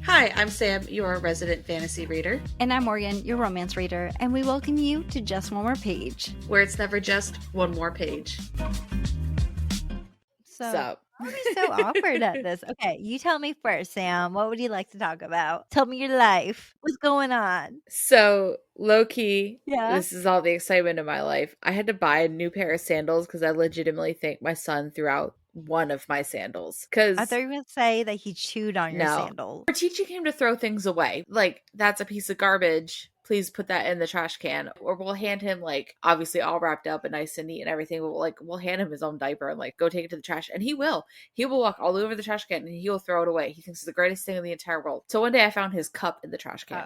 Hi, I'm Sam, your resident fantasy reader. And I'm Morgan, your romance reader, and we welcome you to Just One More Page. Where it's never just one more page. So why are we so awkward at this? Okay, you tell me first, Sam. What would you like to talk about? Tell me your life. What's going on? So, low-key, Yeah. this is all the excitement of my life. I had to buy a new pair of sandals because I legitimately think my son threw out one of my sandals. I thought you were going to say that he chewed on your sandals. We're teaching him to throw things away. Like, that's a piece of garbage. Please put that in the trash can. Or we'll hand him, like, obviously all wrapped up and nice and neat and everything. But, we'll hand him his own diaper and, go take it to the trash. And he will. He will walk all over the trash can and he will throw it away. He thinks it's the greatest thing in the entire world. So one day I found his cup in the trash can.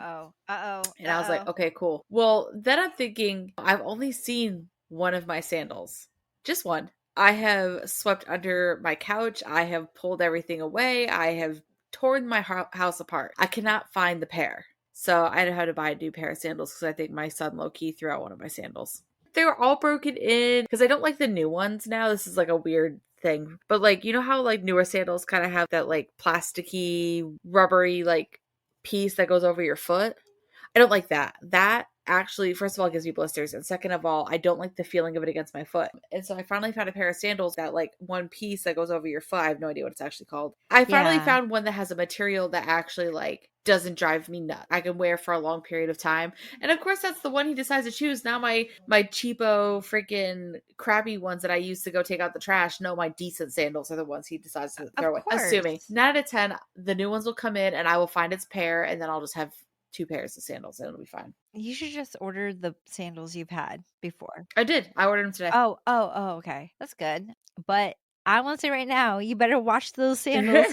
And I was like, okay, cool. Well, then I'm thinking, I've only seen one of my sandals. Just one. I have swept under my couch. I have pulled everything away. I have torn my house apart. I cannot find the pair. So I had to buy a new pair of sandals because I think my son low-key threw out one of my sandals. They were all broken in because I don't like the new ones now. This is a weird thing. But you know how newer sandals kind of have that plasticky, rubbery piece that goes over your foot? I don't like that. That actually, first of all, gives me blisters. And second of all, I don't like the feeling of it against my foot. And so I finally found a pair of sandals that one piece that goes over your foot. I have no idea what it's actually called. I finally found one that has a material that actually doesn't drive me nuts. I can wear for a long period of time. And of course, that's the one he decides to choose. Now my cheapo freaking crappy ones that I used to go take out the trash. No, my decent sandals are the ones he decides to throw away. Assuming 9 out of 10, the new ones will come in and I will find its pair and then I'll just have 2 pairs of sandals and it'll be fine. You should just order the sandals you've had before. I did. I ordered them today. Oh, okay. That's good. But I want to say right now, you better watch those sandals.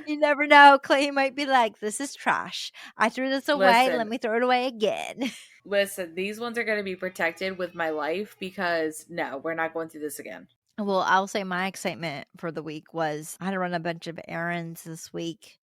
You never know. Clay might be like, this is trash. I threw this away. Let me throw it away again. Listen, these ones are going to be protected with my life because no, we're not going through this again. Well, I'll say my excitement for the week was I had to run a bunch of errands this week.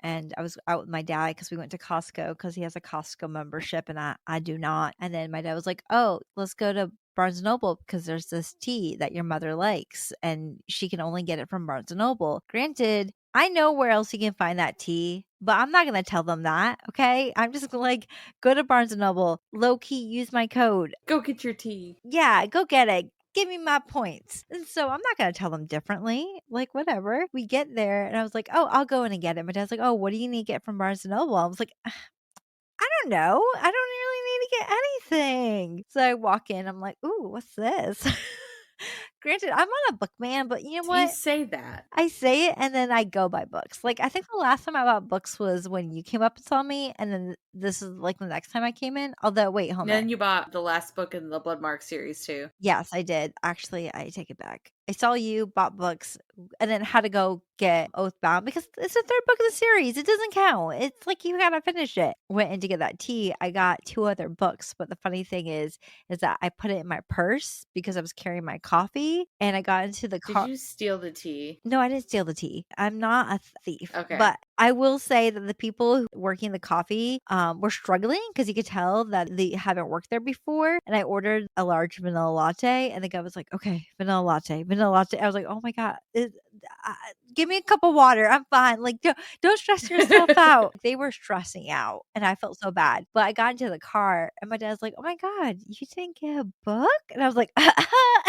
And I was out with my dad because we went to Costco because he has a Costco membership and I do not. And then my dad was like, oh, let's go to Barnes & Noble because there's this tea that your mother likes and she can only get it from Barnes & Noble. Granted, I know where else you can find that tea, but I'm not going to tell them that, okay? I'm just going to go to Barnes & Noble, low-key use my code. Go get your tea. Yeah, go get it. Give me my points. And so I'm not going to tell them differently. Whatever. We get there and I was like, oh, I'll go in and get it. My dad's like, oh, what do you need to get from Barnes & Noble? I was like, I don't know. I don't really need to get anything. So I walk in. I'm like, ooh, what's this? Granted, I'm not a book man, but you know what? You say that. I say it and then I go buy books. I think the last time I bought books was when you came up and saw me, and then this is the next time I came in. Although, wait, hold on. Then you bought the last book in the Bloodmark series too. Yes, I did. Actually, I take it back. I saw you, bought books, and then had to go get Oathbound because it's the third book of the series. It doesn't count. It's you gotta finish it. Went in to get that tea. I got 2 other books, but the funny thing is that I put it in my purse because I was carrying my coffee, and I got into the car. Did you steal the tea? No, I didn't steal the tea. I'm not a thief. Okay. But I will say that the people working the coffee were struggling because you could tell that they haven't worked there before. And I ordered a large vanilla latte, and the guy was like, okay, vanilla latte. I was like, oh my God, give me a cup of water. I'm fine. Don't stress yourself out. They were stressing out and I felt so bad. But I got into the car and my dad's like, oh my God, you didn't get a book? And I was like, and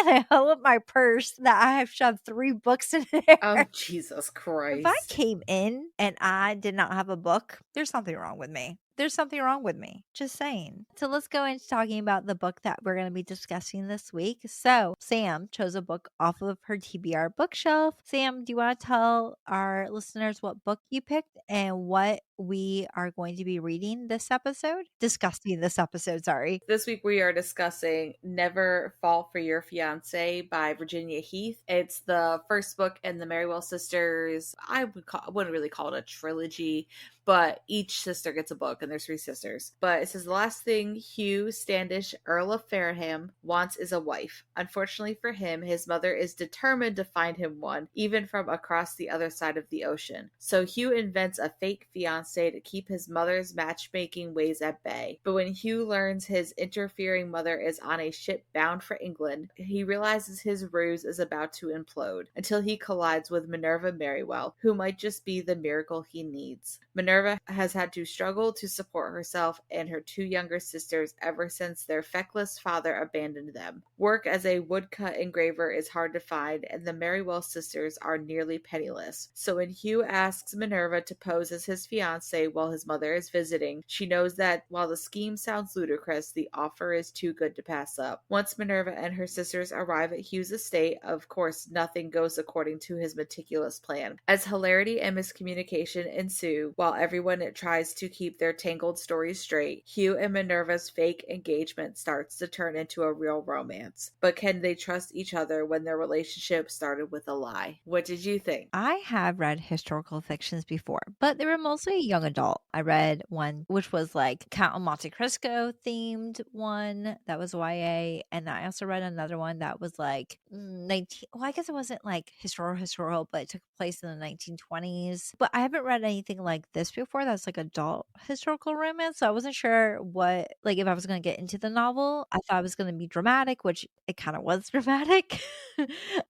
I held up my purse that I have shoved 3 books in there. Oh, Jesus Christ. If I came in and I did not have a book, there's something wrong with me. There's something wrong with me. Just saying. So let's go into talking about the book that we're going to be discussing this week. So Sam chose a book off of her TBR bookshelf. Sam, do you want to tell our listeners what book you picked and what we are going to be reading this episode? Discussing this episode, sorry. This week we are discussing Never Fall for Your Fiancée by Virginia Heath. It's the first book in the Merriwell sisters. I wouldn't really call it a trilogy, but each sister gets a book. and there's 3 sisters. But it says the last thing Hugh Standish, Earl of Fareham, wants is a wife. Unfortunately for him, his mother is determined to find him one, even from across the other side of the ocean. So Hugh invents a fake fiancée to keep his mother's matchmaking ways at bay. But when Hugh learns his interfering mother is on a ship bound for England, he realizes his ruse is about to implode until he collides with Minerva Merriwell, who might just be the miracle he needs. Minerva has had to struggle to support herself and her 2 younger sisters ever since their feckless father abandoned them. Work as a woodcut engraver is hard to find, and the Merriwell sisters are nearly penniless. So when Hugh asks Minerva to pose as his fiancée while his mother is visiting, she knows that while the scheme sounds ludicrous, the offer is too good to pass up. Once Minerva and her sisters arrive at Hugh's estate, of course, nothing goes according to his meticulous plan. As hilarity and miscommunication ensue, while everyone tries to keep their tangled stories straight, Hugh and Minerva's fake engagement starts to turn into a real romance. But can they trust each other when their relationship started with a lie? What did you think? I have read historical fictions before, but they were mostly young adult. I read one which was like Count of Monte Cristo themed one that was YA, and I also read another one that was like 19. Well, I guess it wasn't like historical, but it took place in the 1920s. But I haven't read anything like this before. That's like adult historical romance, so I wasn't sure what like if I was going to get into the novel. I thought it was going to be dramatic, which it kind of was dramatic,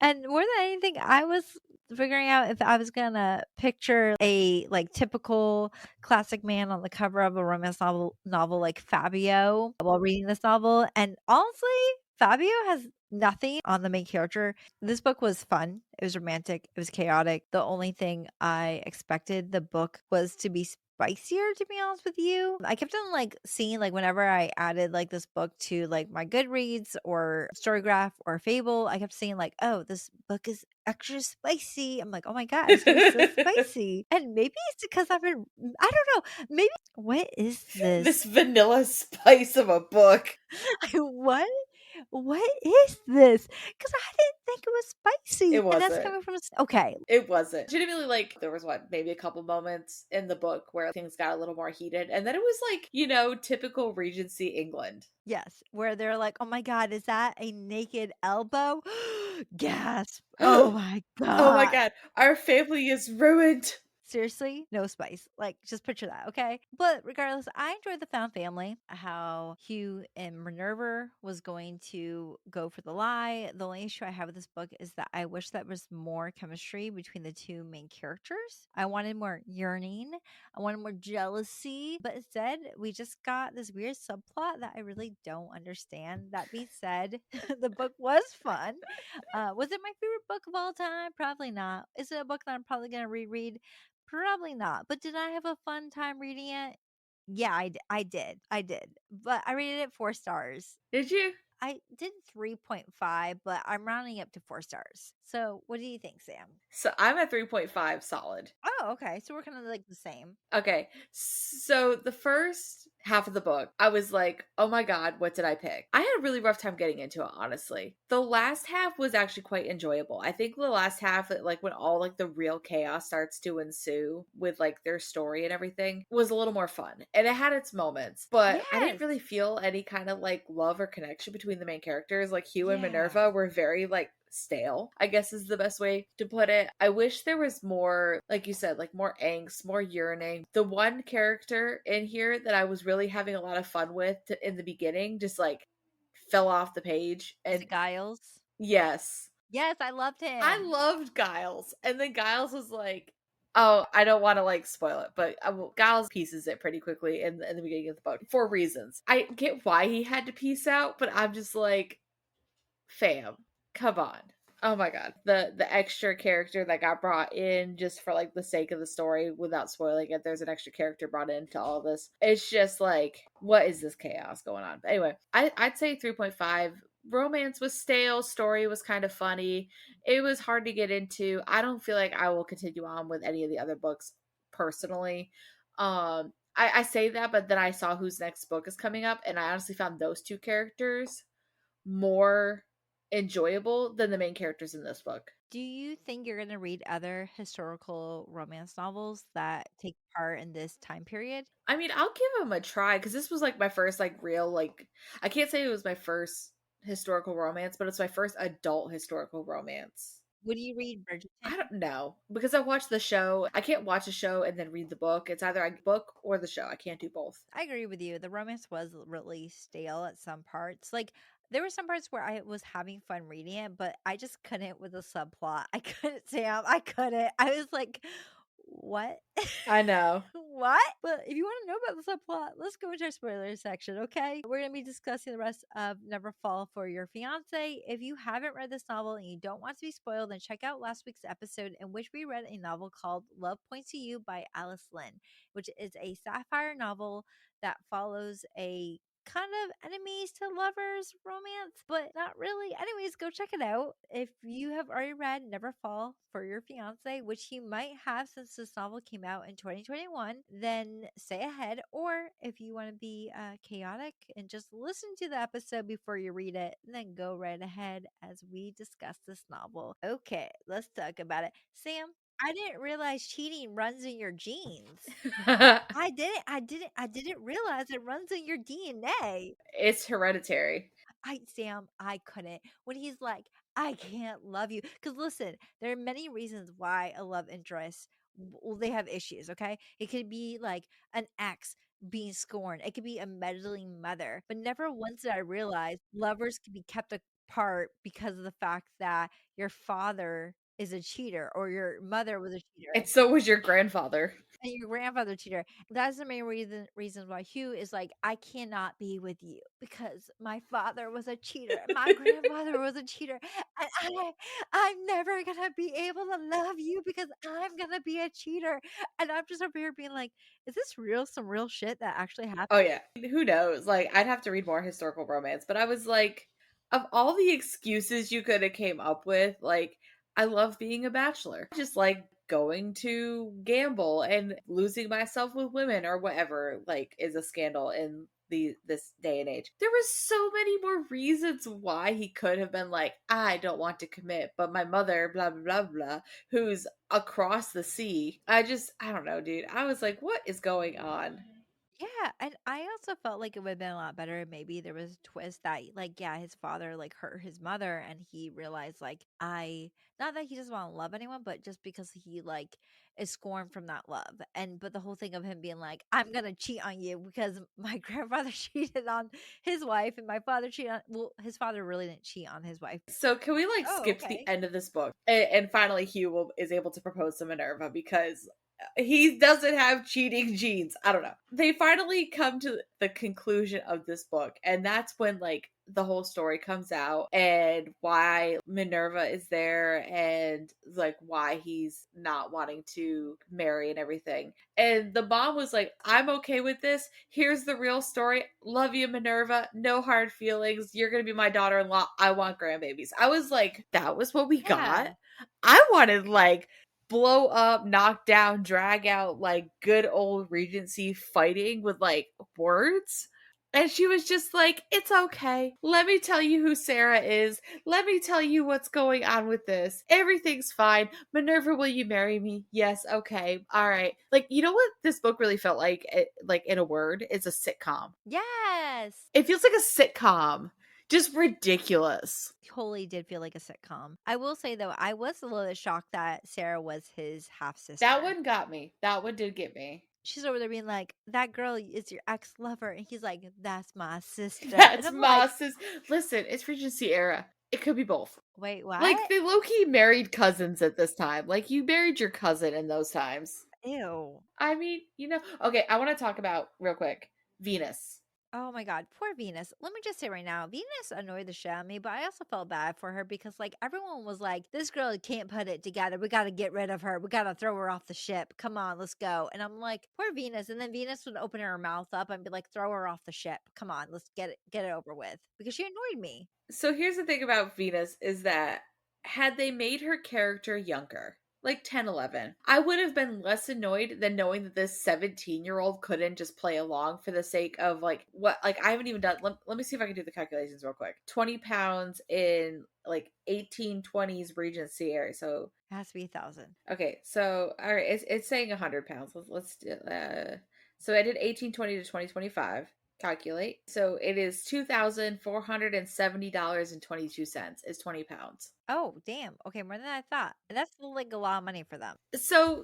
and more than anything, I was figuring out if I was gonna picture a like typical classic man on the cover of a romance novel like Fabio while reading this novel. And honestly, Fabio has nothing on the main character. This book was fun. It was romantic. It was chaotic. The only thing I expected the book was to be spicier, to be honest with you. I kept on like seeing like whenever I added like this book to like my Goodreads or Storygraph or Fable, I kept seeing like, oh, this book is extra spicy. I'm like, oh my God, it's gonna be so spicy. And maybe it's because I've been, I don't know, maybe what is This this? vanilla spice of a book. what? What is this? Because I didn't think it was spicy. It And that's wasn't. coming from, okay, It wasn't. Legitimately, like, there was what, maybe a couple moments in the book where things got a little more heated. And then it was like, typical Regency England. yes, where they're like, "Oh my God, is that a naked elbow?" Gasp. Oh my Oh my God. God. Our family is ruined. Seriously, no spice. Like, just picture that, okay? But regardless, I enjoyed the found family. How Hugh and Minerva was going to go for the lie. The only issue I have with this book is that I wish that was more chemistry between the 2 main characters. I wanted more yearning. I wanted more jealousy. But instead, we just got this weird subplot that I really don't understand. That being said, the book was fun. Was it my favorite book of all time? Probably not. Is it a book that I'm probably going to reread? Probably not. But did I have a fun time reading it? Yeah, I did. I did. But I rated it 4 stars. Did you? I did 3.5, but I'm rounding up to 4 stars. So, what do you think, Sam? So I'm at 3.5 solid. Oh, okay. So we're kind of like the same. Okay. So the first half of the book, I was like, oh my God, what did I pick? I had a really rough time getting into it, honestly. The last half was actually quite enjoyable. I think the last half, like when all like the real chaos starts to ensue with like their story and everything, was a little more fun. And it had its moments, but I didn't Yes. really feel any kind of like love or connection between the main characters. Like Hugh and Yeah. Minerva were very like stale, I guess is the best way to put it. I wish there was more, like you said, like more angst, more yearning. The one character in here that I was really having a lot of fun with in the beginning just like fell off the page. Is And it Giles? yes, Yes, I loved I him. loved Giles. And then Giles was like, oh, I don't want to like spoil it, but Giles pieces it pretty quickly in the beginning of the book for reasons. I get why he had to piece out, but I'm just like, fam, come on. Oh my God. The extra character that got brought in just for like the sake of the story without spoiling it. There's an extra character brought into all this. It's just like, what is this chaos going on? But anyway, I'd say 3.5. Romance was stale, story was kind of funny. It was hard to get into. I don't feel like I will continue on with any of the other books personally. I say that, but then I saw whose next book is coming up, and I honestly found those 2 characters more enjoyable than the main characters in this book. Do you think you're going to read other historical romance novels that take part in this time period? I mean, I'll give them a try because this was like my first like real like I can't say it was my first historical romance, but it's my first adult historical romance. Would you read Bridgerton? I don't know because I watched the show. I can't watch a show and then read the book. It's either a book or the show. I can't do both. I agree with you. The romance was really stale at some parts. Like there were some parts where I was having fun reading it, but I just couldn't with the subplot. I couldn't, Sam. I couldn't. I was like, what? I know. What? But if you want to know about the subplot, let's go into our spoiler section, okay? We're going to be discussing the rest of Never Fall for Your Fiance. If you haven't read this novel and you don't want to be spoiled, then check out last week's episode in which we read a novel called Love Points to You by Alice Lynn, which is a satire novel that follows a kind of enemies to lovers romance, but not really. Anyways, go check it out. If you have already read Never Fall for Your Fiance, which you might have since this novel came out in 2021, then stay ahead. Or if you want to be chaotic and just listen to the episode before you read it, then go right ahead as we discuss this novel. Okay, let's talk about it. Sam, I didn't realize cheating runs in your genes. I didn't realize it runs in your DNA. It's hereditary. Sam, I couldn't. When he's like, I can't love you. Because listen, there are many reasons why a love interest, well, they have issues, okay? It could be like an ex being scorned, it could be a meddling mother. But never once did I realize lovers can be kept apart because of the fact that your father is a cheater or your mother was a cheater And so was your grandfather. and your grandfather cheater. That's the main reason why Hugh is like, I cannot be with you because my father was a cheater. My grandfather was a cheater. And I'm never gonna be able to love you because I'm gonna be a cheater. And I'm just over here being like, is this real? Some real shit that actually happened? Oh yeah. Who knows? Like I'd have to read more historical romance, but I was like of all the excuses you could have came up with, like I love being a bachelor. I just like going to gamble and losing myself with women or whatever like is a scandal in this day and age. There was so many more reasons why he could have been like, I don't want to commit, but my mother, blah blah blah blah, who's across the sea. I don't know, dude. I was like, what is going on? Yeah, and I also felt like it would have been a lot better if maybe there was a twist that, like, yeah, his father like hurt his mother, and he realized like I not that he doesn't want to love anyone, but just because he like is scorned from that love, and but the whole thing of him being like, I'm gonna cheat on you because my grandfather cheated on his wife, and my father cheated on well, his father really didn't cheat on his wife. So can we like Oh, skip to the okay. end of this book and finally is able to propose to Minerva because he doesn't have cheating genes. I don't know. They finally come to the conclusion of this book, and that's when like the whole story comes out and why Minerva is there and like why he's not wanting to marry and everything. And the mom was like, I'm okay with this. Here's the real story. Love you, Minerva. No hard feelings. You're going to be my daughter in law. I want grandbabies. I was like, that was what we got. Yeah. I wanted like blow up, knock down, drag out, like good old Regency fighting with like words. And she was just like, it's okay. Let me tell you who Sarah is. Let me tell you what's going on with this. Everything's fine. Minerva, will you marry me? Yes, okay. All right. Like, you know what this book really felt like? Like, in a word, it's a sitcom. Yes. It feels like a sitcom. Just ridiculous. Totally did feel like a sitcom. I will say though, I was a little bit shocked that Sarah was his half sister. That one got me. That one did get me. She's over there being like, that girl is your ex lover. And he's like, that's my sister. And That's I'm like, Moss's. Listen, it's Regency era. It could be both. wait, Like, what? they low key married cousins at this time. Like, you married your cousin in those times. Ew. I mean, Okay, I want to talk about, real quick, Venus. Oh my God, poor Venus. Let me just say right now, Venus annoyed the shit out of me, but I also felt bad for her because, like, everyone was like, this girl can't put it together. We got to get rid of her. We got to throw her off the ship. Come on, let's go. And I'm like, poor Venus. And then Venus would open her mouth up and be like, throw her off the ship. Come on, let's get it over with because she annoyed me. So here's the thing about Venus is that had they made her character younger, like 10, 11. I would have been less annoyed than knowing that this 17-year-old couldn't just play along for the sake of like what, like I haven't even done, let me see if I can do the calculations real quick. 20 pounds in like 1820s Regency area. So It has to be 1,000. okay, so all right, it's saying 100 pounds. Let's do so I did 1820 to 2025. Calculate. So it is $2,470.22 is 20 pounds. Oh, damn. Okay, more than I thought. That's like a lot of money for them. So,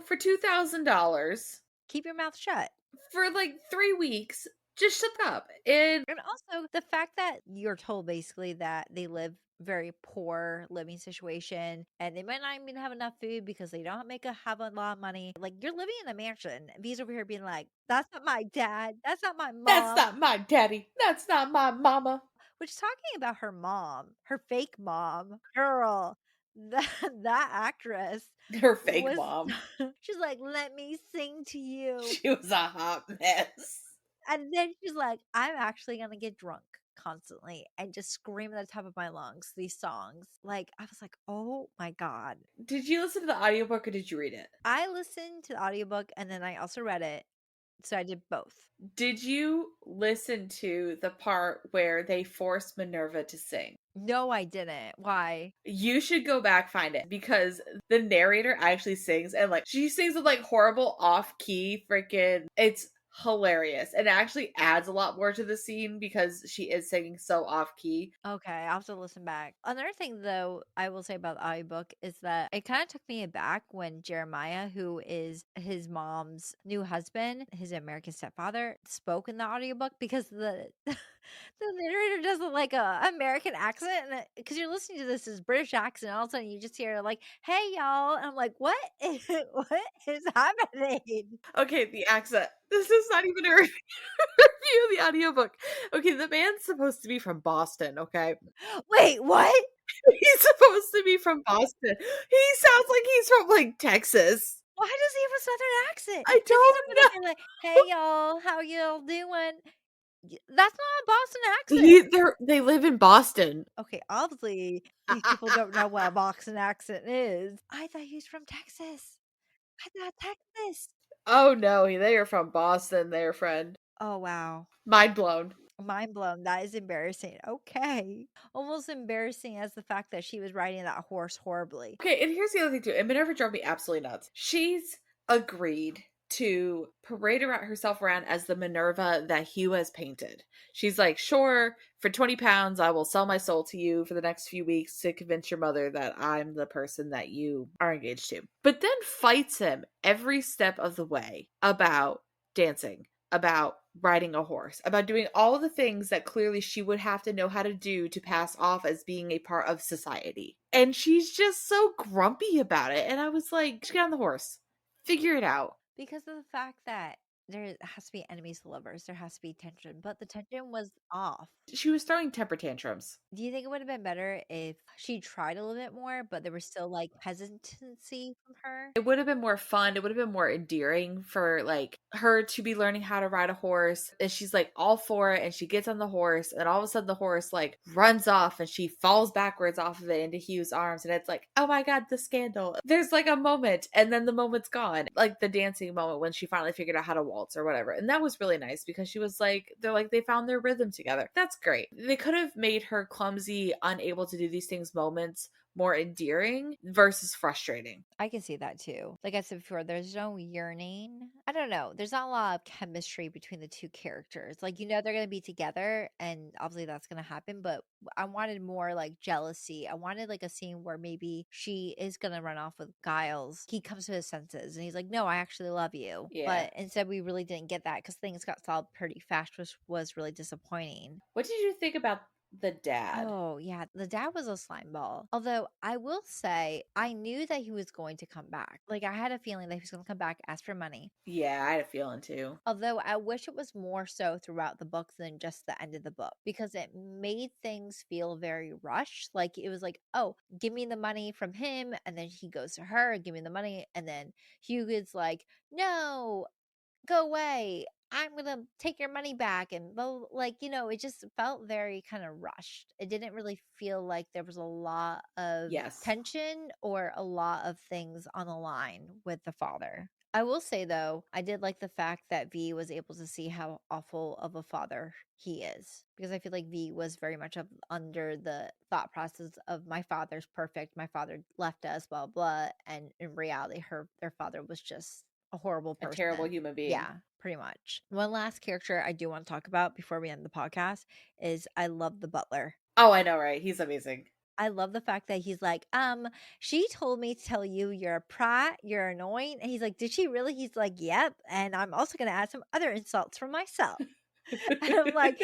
for $2,000 Keep your mouth shut. for like 3 weeks, just shut up. And And also the fact that you're told basically that they live very poor living situation and they might not even have enough food because they don't have a lot of money. Like you're living in a mansion. And V's over here being like, that's not my dad. That's not my that's mom. not my daddy. That's not my mama. Which talking about her mom, her fake mom, girl, that that actress Her fake was mom. she's like, let me sing to you. She was a hot mess. And then she's like, I'm actually gonna get drunk constantly and just scream at the top of my lungs these songs. Like, I was like, oh my God. Did you listen to the audiobook or did you read it? I listened to the audiobook and then I also read it. So I did both. Did you listen to the part where they forced Minerva to sing? No, I didn't. Why? You should go back find it because the narrator actually sings and like she sings with like horrible off key freaking it's hilarious and it actually adds a lot more to the scene because she is singing so off key. Okay, I'll have to listen back. Another thing, though, I will say about the audiobook is that it kind of took me aback when Jeremiah, who is his mom's new husband, his American stepfather, spoke in the audiobook because the the narrator does like a American accent, and because you're listening to this as British accent, all of a sudden you just hear like, "Hey, y'all," and I'm like, "What? What is happening?" Okay, the accent. This is not even a review of the audiobook. Okay, the man's supposed to be from Boston, okay? Wait, what? He's supposed to be from Boston. He sounds like he's from like Texas. Why does he have a southern accent? I Because he's don't over there being like, "Hey, y'all, how y'all doing?" That's not a Boston accent. They live in Boston. Okay, obviously, these people don't know what a Boston accent is. I thought he was from Texas. I thought Texas. Oh no, they are from Boston, their friend. Oh, wow. Mind blown. Mind blown. That is embarrassing. Okay. Almost embarrassing as the fact that she was riding that horse horribly. Okay, and here's the other thing too. And Minerva drove me absolutely nuts. She's agreed to parade around herself around as the Minerva that Hugh has painted. She's like, sure, for 20 pounds, I will sell my soul to you for the next few weeks to convince your mother that I'm the person that you are engaged to. But then fights him every step of the way about dancing, about riding a horse, about doing all the things that clearly she would have to know how to do to pass off as being a part of society. And she's just so grumpy about it. And I was like, just get on the horse, figure it out. Because of the fact that there has to be enemies to lovers, there has to be tension, but the tension was off. She was throwing temper tantrums. Do you think it would have been better if she tried a little bit more, but there was still like hesitancy from her? It would have been more fun. It would have been more endearing for like her to be learning how to ride a horse. And she's like all for it. And she gets on the horse. And all of a sudden the horse like runs off and she falls backwards off of it into Hugh's arms. And it's like, oh my God, the scandal. There's like a moment and then the moment's gone. Like the dancing moment when she finally figured out how to waltz or whatever. And that was really nice because she was like, they found their rhythm together. That's great. They could have made her clumsy, unable to do these things moments more endearing versus frustrating. I can see that too. Like I said before, there's no yearning. I don't know. There's not a lot of chemistry between the two characters. Like, they're going to be together, and obviously that's going to happen. But I wanted more like jealousy. I wanted like a scene where maybe she is going to run off with Giles. He comes to his senses and he's like, no, I actually love you. Yeah. But instead, we really didn't get that because things got solved pretty fast, which was really disappointing. What did you think about the dad? Oh, yeah. The dad was a slime ball. Although I will say, I knew that he was going to come back. Like, I had a feeling that he was going to come back, ask for money. Yeah, I had a feeling too. Although I wish it was more so throughout the book than just the end of the book because it made things feel very rushed. Like, it was like, oh, give me the money from him. And then he goes to her, give me the money. And then Hugh is like, no, go away. I'm gonna take your money back, and like, it just felt very kind of rushed. It didn't really feel like there was a lot of Yes. tension or a lot of things on the line with the father. I will say though, I did like the fact that V was able to see how awful of a father he is, because I feel like V was very much under the thought process of my father's perfect, my father left us, blah blah, and in reality, their father was just a horrible A terrible person. human being. Yeah, pretty much. One last character I do want to talk about before we end the podcast is I love the butler. Oh, I know, right? He's amazing. I love the fact that he's like, she told me to tell you you're a prat, you're annoying. And he's like, did she really? He's like, yep. And I'm also going to add some other insults for myself. And I'm like,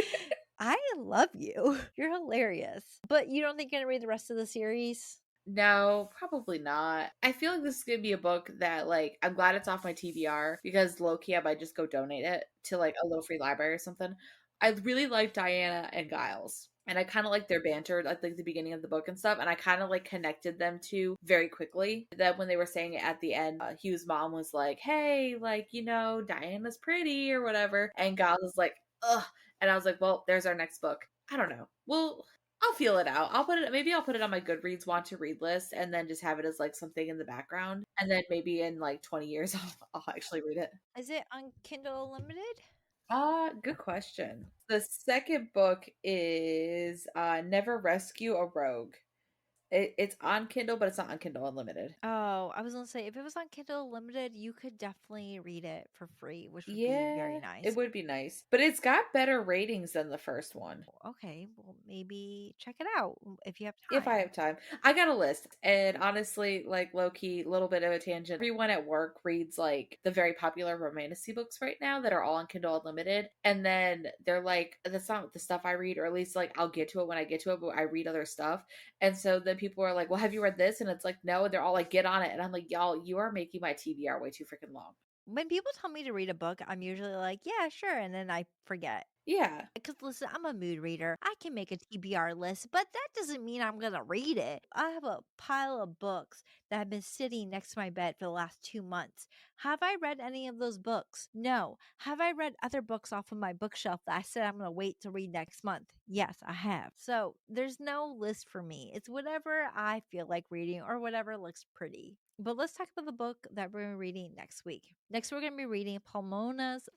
I love you. You're hilarious. But you don't think you're going to read the rest of the series? No, probably not. I feel like this is gonna be a book that, like, I'm glad it's off my TBR because low key I might just go donate it to like a little free library or something. I really like Diana and Giles. And I kind of like their banter at like the beginning of the book and stuff. And I kind of like connected them to very quickly. That when they were saying it at the end, Hugh's mom was like, hey, like, Diana's pretty or whatever. And Giles was like, ugh. And I was like, well, there's our next book. I don't know. Well, I'll feel it out. I'll put it on my Goodreads want to read list and then just have it as like something in the background. And then maybe in like 20 years I'll actually read it. Is it on Kindle Unlimited? Good question. The second book is Never Rescue a Rogue. It's on Kindle, but it's not on Kindle Unlimited. Oh, I was gonna say if it was on Kindle Limited, you could definitely read it for free, which would be very Yeah, it nice. would be nice. But it's got better ratings than the first one. Okay, well maybe check it out if you have If I time. have time. I got a list. And honestly, like low key, little bit of a tangent. Everyone at work reads like the very popular romantasy books right now that are all on Kindle Unlimited. And then they're like, that's not the stuff I read, or at least like I'll get to it when I get to it, but I read other stuff. And so then people are like, well, have you read this? And it's like, no. And they're all like, get on it. And I'm like, y'all, you are making my TBR way too freaking long. When people tell me to read a book, I'm usually like, yeah, sure, and then I forget. Yeah. Because listen, I'm a mood reader. I can make a TBR list, but that doesn't mean I'm going to read it. I have a pile of books that have been sitting next to my bed for the last 2 months. Have I read any of those books? No. Have I read other books off of my bookshelf that I said I'm going to wait to read next month? Yes, I have. So there's no list for me. It's whatever I feel like reading or whatever looks pretty. But let's talk about the book that we're reading next week. Next, we're going to be reading Pomona's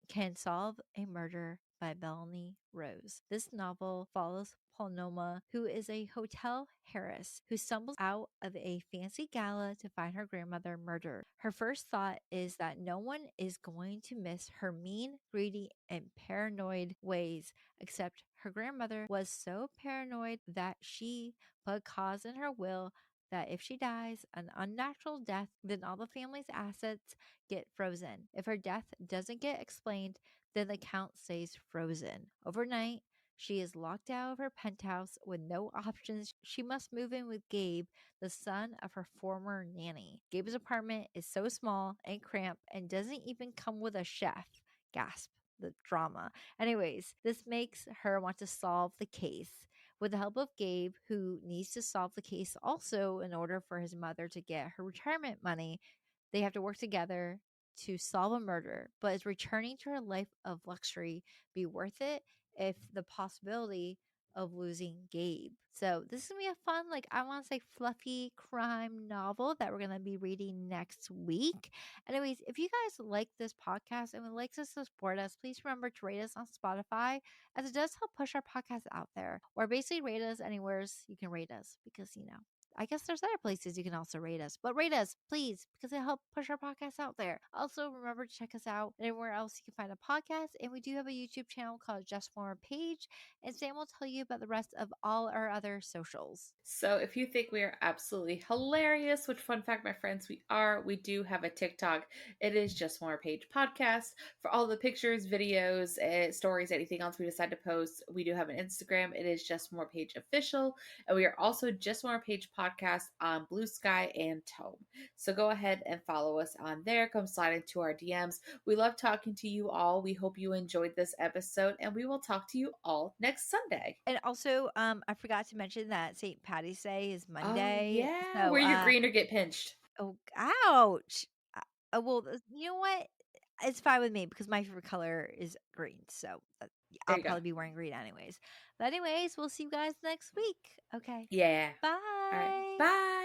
Can Solve a Murder by Melanie Rose. This novel follows Pomona, who is a hotel heiress who stumbles out of a fancy gala to find her grandmother murdered. Her first thought is that no one is going to miss her mean, greedy, and paranoid ways, except her grandmother was so paranoid that she put a clause in her will that if she dies an unnatural death, then all the family's assets get frozen. If her death doesn't get explained, then the account stays frozen. Overnight, she is locked out of her penthouse with no options. She must move in with Gabe, the son of her former nanny. Gabe's apartment is so small and cramped and doesn't even come with a chef. Gasp, the drama. Anyways, this makes her want to solve the case. With the help of Gabe, who needs to solve the case also in order for his mother to get her retirement money, they have to work together to solve a murder. But is returning to her life of luxury be worth it if the possibility of losing Gabe? So this is gonna be a fun, like I want to say fluffy crime novel that we're gonna be reading next week. Anyways, if you guys like this podcast and would like to support us, please remember to rate us on Spotify, as it does help push our podcast out there. Or basically rate us anywhere you can rate us, because I guess there's other places you can also rate us, but rate us, please, because it helps push our podcast out there. Also, remember to check us out anywhere else you can find a podcast. And we do have a YouTube channel called Just More Page, and Sam will tell you about the rest of all our other socials. So if you think we are absolutely hilarious, which fun fact, my friends, we are, we do have a TikTok. It is Just More Page Podcast for all the pictures, videos, stories, anything else we decide to post. We do have an Instagram. It is Just More Page Official. And we are also Just More Page Podcast on Blue Sky and Tome. So go ahead and follow us on there. Come slide into our DMs. We love talking to you all. We hope you enjoyed this episode, and we will talk to you all next Sunday. And also, I forgot to mention that St. Patty's Day is Oh Monday. yeah, So, wear your green or get pinched. oh, ouch. Well, you know what? It's fine with me because my favorite color is green. So There I'll you go. probably be wearing green anyways. But anyways, we'll see you guys next week. Okay. Yeah. All right. Bye. Bye.